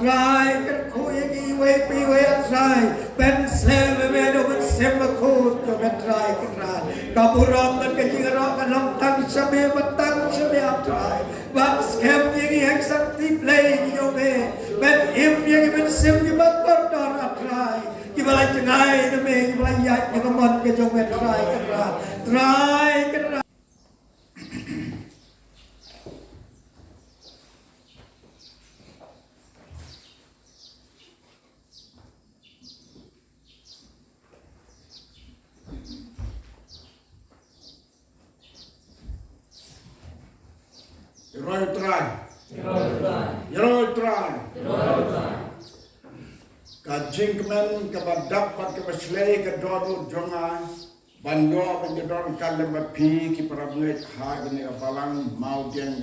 try kan ko yang iwe piwe try ben slave we do ben semba ko to ben try kan kaburong kan kejirok kan long tang sabe batang sabe try but scam yang exactly Blei yo be ben im yang ben sem ni bat dor try kibalai tengai me kibalai ya ni mon ke jong ben try kan Royal try. Kajing kemen dapat kebeslei ke dono jonga banyo penjedon Rev.B.P ki parablet ha gini balang mau dian.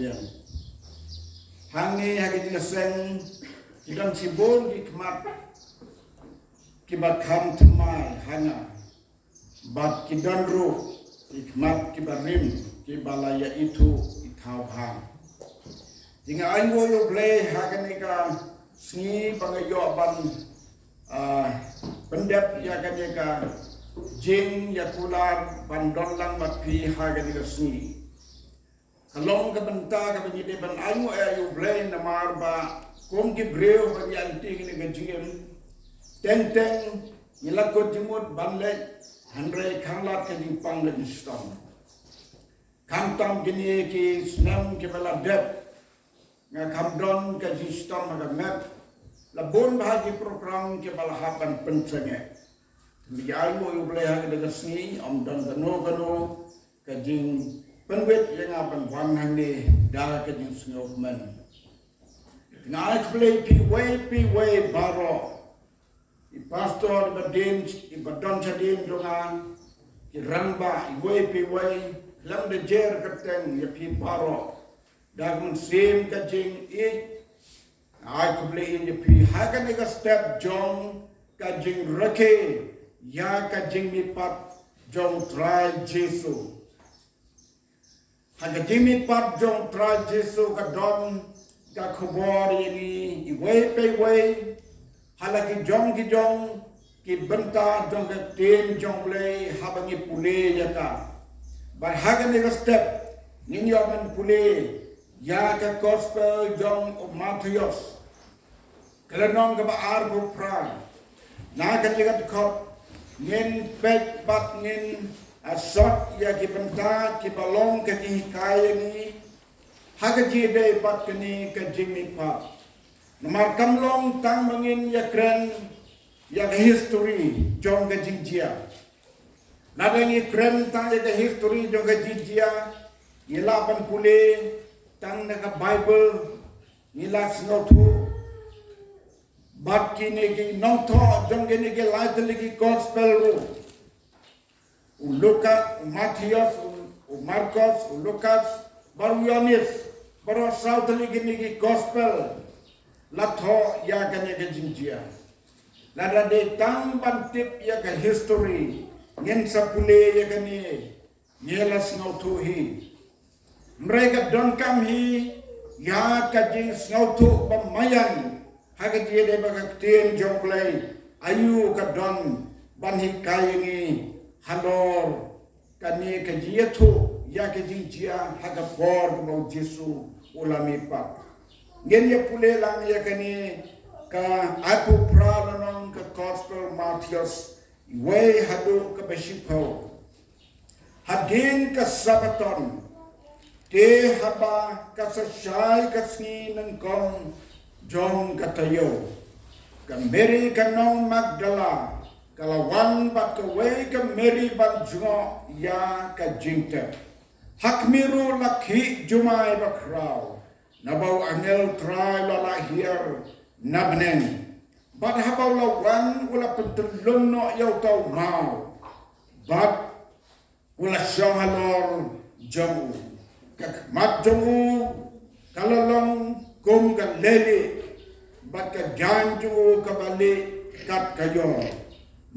Hangi hagi seng idam sibun hikmat ki bakam temai hanya bat ki danru hikmat ki barim ki balaya itu itau hang. Jika ayo yo Blei hagani ka sni pangayo ban pendep ya kani ka jing ya kular bandon lang Rev.B.P hagani ka sni kalong ka benta ka bini ban ayo Blei namar ba kung ki breu ba yan ting ni ka jing teng nilakot jimut banle handre kanglat ka jing panglet stom kamtam gini ki snam ki bala dep nga kamdon ka jistom nga map labon bahagi program ke balahapan pensenge bigai mo yu Blei ha daga sni om don gano ka jing penwet yang apan wan hang da ka jing snowman nga Blei pi baro i pastor badin i badon chadin dongan ki ramba i pi lam de jer kapten ya pi baro dagun sim kajing it I Blei in pi hagan ega step jong kajing rake ya kajing mi pat jong try Jisu hagajing mi pat jong try Jisu ka don ka khobor ini iwe pe halaki jong ki benta jong ka tim jong Blei habangi pule ya ka bar hagan ega step ninyo man pule ya ka gospel jong of Matthias kelenong ka baar ko pra na ka tigat khot ngin pek bat ngin asot ya ki benta ki balong ka ki kaya ni haga ji de bat kini ka jimi pa namar kamlong tang mangin ya kren ya history jong ka Jingjia nadangi kren tang ya history jong ka Jingjia ilapan pule tang naka Bible nila snotu bat kini ki nongtho jong kini ki laitli ki gospel ru Lukas Matthias Marcos Lukas baru Yohanes baru sautli kini ki gospel latho ya kani ki Jingjia lada de tang bantip ya ka history ngin sapule ya kani nila snotu hi mereka don kami ya kajing snautu pemayan haga dia de bagaktin jong Blei ayu ka don banhi kayengi halor kani kajia tu ya kajing jia haga por mo Jisu ulami pa ngenya pule lang ya kani ka aku pralanong ka gospel Matthias iwe hadu ka besipo hadin ka sabaton te haba kasasay kasni ng kong jong katayo ka Mary kanong Magdala kalawan bat kaway ka Mary banjungo ya ka jingte hakmiru lakhi jumay bakraw nabaw angel try lalahir nabnen bat habaw lawan wala pentulun no yaw taw mau bat wala siyang halor jong mat jongu kalalong kum ka lele bat ka janju ka bali kat kayo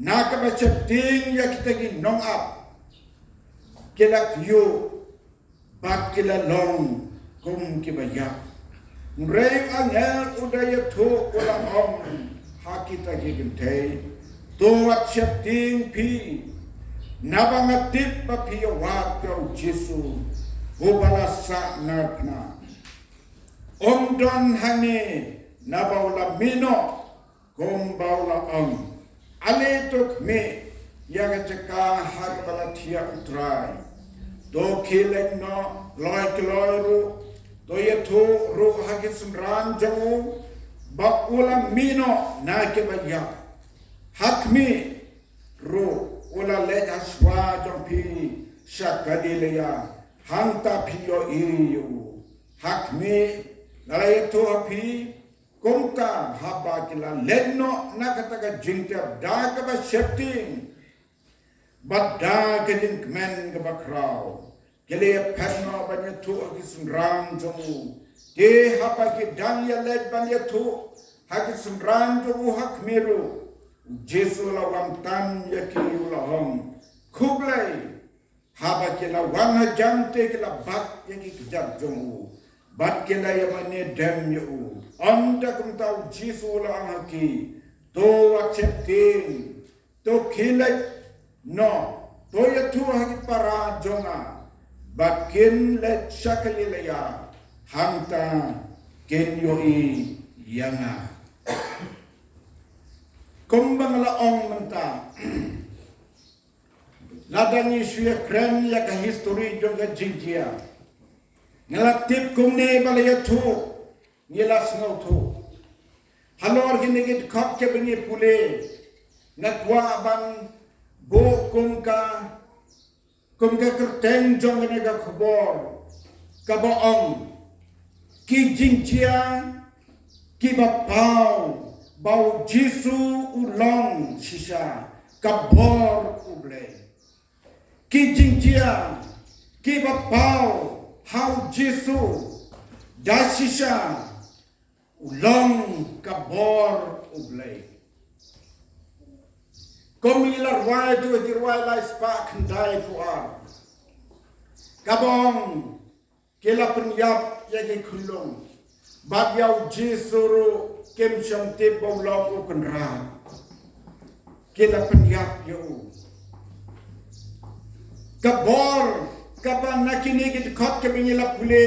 na ka bachating ya kita gi nong up kilak yu bat kilalong kum kibaya Rev angel udaya tu ulang om hakita gigintay. Tuat syapting pi. Nabangatip pa piyawag daw Jisu. Hubalasa narkna. Om don hangi nabawla mino. Kumbawla om. Aletok me. Yaga jaka hagbalatia utray. Do kilek no loy ru. Do yetu ru hagit semran jamu. Bakula mino na kebaya. Hakmi ru ula leja swa jampi syakadileya. Hanta piyo iyo. Hakmi nala yetu hapi. Kumta haba kila leno nakataka Jingjia da kaba shifting. Badda keding kmen kaba kraw. Kele penno banya tu akisun ram jamu. Ke haba ki dang ya led banya tu. Hakisun ram jamu hak miru. Jisu la wam tan ya ki ulahom. Kublei. Haba ki la wana jamte ki la bak ya ki kejab jamu. Bat ki la ya mani dem ya u. Anda kumtau Jisu la angaki. To accepting. To kilek. No. To ya tu haki para jonga. Bakin let shakalilaya. Hanta ken yoi yanga. Kumbang laong menta. Ladangi suya kren ya ka history jonga Jingjia. Ngelatip kumne balaya tu. Ngelas ngau tu. Halor ginigit kop ke bengi pule. Natwa ban bo kumka kerteng jong nega khobor. Kabaong. Ki Jingjia. Ki Bapaw. Bau Jisu ulong sisa. Kabor Blei. Ki Jingjia. Ki Bapaw. Hau Jisu. Dasisa. Ulong kabor Blei. Komilar wai tu jirwai lai spak ndai fuar. Kabong kela penyap yagi kulung. Bagyau Jisuru kem syamte bawlong upenra. Kela penyap yau. Kabor kaban nakini git kot kebingila pule.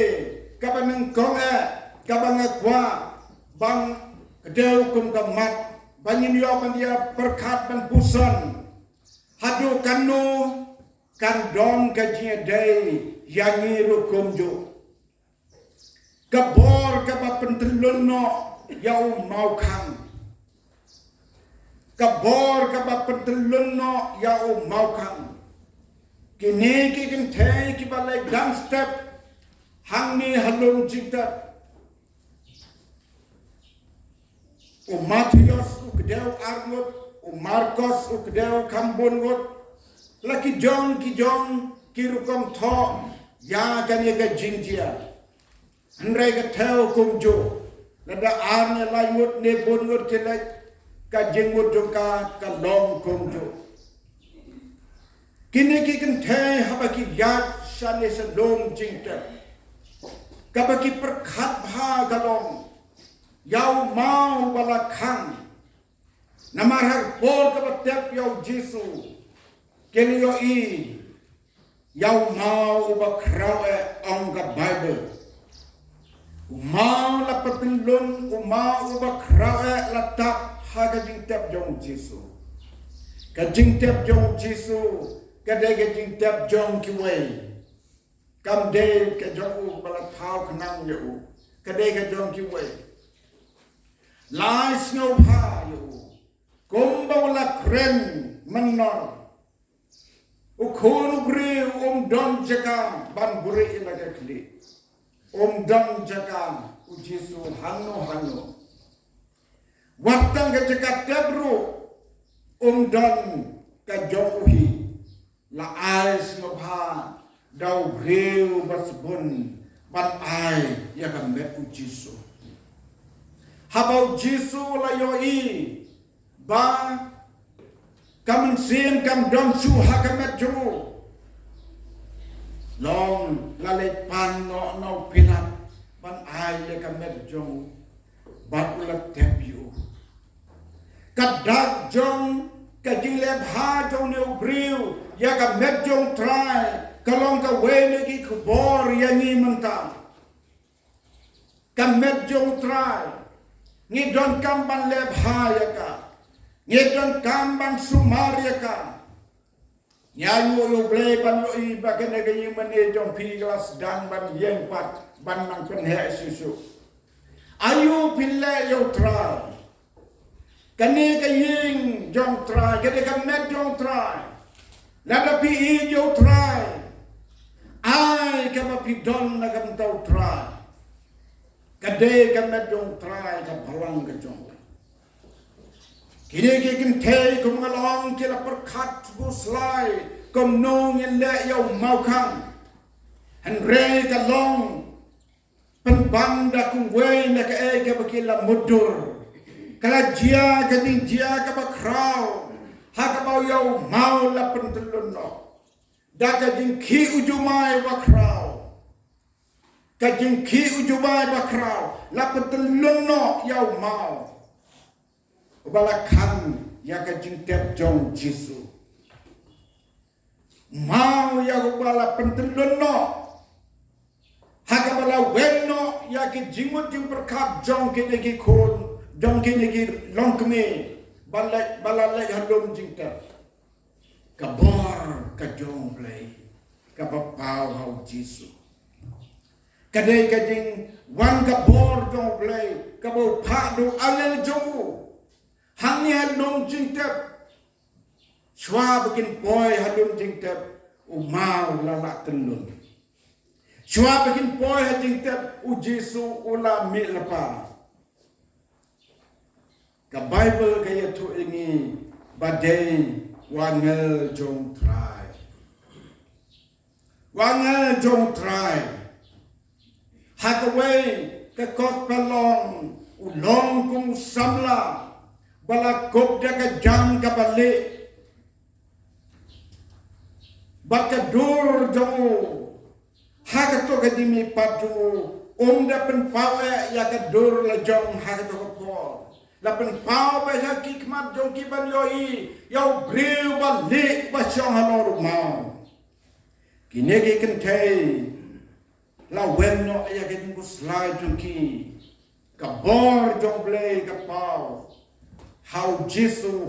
Kaban nengkonge kaban ngakwa bang kedau kum kamat. Banyin yopan dia perkat ban pusan. Hadu kanu kandong kajinya day yangi rukum jo. Kabor kaba pentelun no yau mau kang. Kabor kaba pentelun no yau mau kang. Kini kikin thay kibalai gang step. Hangni halung jingtat. O Matius ukdeu arngot, o Marcos ukdeu kambongot, laki jong ki rukom tho, ya kanya ka Jingjia. Andrai ka theo kumjo, nada arnya laimut ne bongot kelek, ka jengut joka ka long kumjo. Kini kikin thay habaki yat shane sa long Jingjia. Kabaki perkhat bha galong. Yau mau balakang. Namarhag por kabatep yau Jisu. Kini yo i. Yau mau bakrawe ang ka Bible. Umau la patilun. Umau bakrawe latap haga jingtep yau Jisu. Ka jingtep yau Jisu. Kadai ka jingtep yau kiway. Kamde ka yau balathaw kanang yau. Kadai ka yau kiway. Lais ngau payo. Kumbau la kren menor. Ukunu bri don jaka ban buri ilaga kli. Don jaka Jisu hano. Watang ka jaka tebru. Don ka jokuhi. La ais ngau pa. Dau breu basbun. Ban ai yakambe Jisu. Habau Jisu layoi ba kamen sin kam dom su hakamet ju long lalet pan no pilat ban trai ya ka met jong bat ulat tepiu kadak jong ka jing lep ha jong ne ubriu ya ka met jong trai kalong ka wene ki kubor ya ni mentang ka met jong trai ni don kamban lep ha ya ka ni don kamban sumar ya ka nyayu yo Blei ban yo I bakene ga yi mane jong pi glas dan ban yeng pat ban nang pen he Jisu ayu pille yo trai kani ka ying jong trai gede ka met jong trai la pi I yo trai ai ka ma pi don na kam tau trai kade ka met jong trai ka bawang ka jong kini ke kin te kum ngalong ke la perkat bu slai kom nong yen le yo mau khang han re ka long pen bang da kum we na ka e ka bakila mudur kala jia ka din jia ka ba krau ha ka ba yo mau la pen telun no da ka din ki ujumai wa krau ka din ki ujumai ba krau la pen telun no yo mau Ubala kan ya ka jingtep jong Jisu. Mau ya ubala pentelun no. Haka bala wenno ya ki jimut jing perkap jong ki legi kon. Jong ki legi longkme. Bala le halom jingtep. Kabor ka jong Blei. Ka Bapaw hau Jisu. Kadai ka jing wan kabor jong Blei. Ka bau padu alel jong Hang ni halom jingtep. Shwa bikin boy halom jingtep. Umau lama telun. Shwa bikin boy halom jingtep. Jisu ula mi lepa. Ka Bible kaya tu ini. Badai wangel jong trai. Wangel jong trai. Hakaway ka kot pelong. Ulong kung samla. Bala kop daga jang ka balik. Baka dur jamu. Haka to ka dimi patu. Da pen pawe ya ka dur la jong haka to ka po. La pen pawe ya kikmat jong ki ban yoi. Yau briu balik ba syong halor mau. Kine ki kentay. La wenno ya ka dingu slide jong ki. Ka bor jong Blei ka pau. How Jisu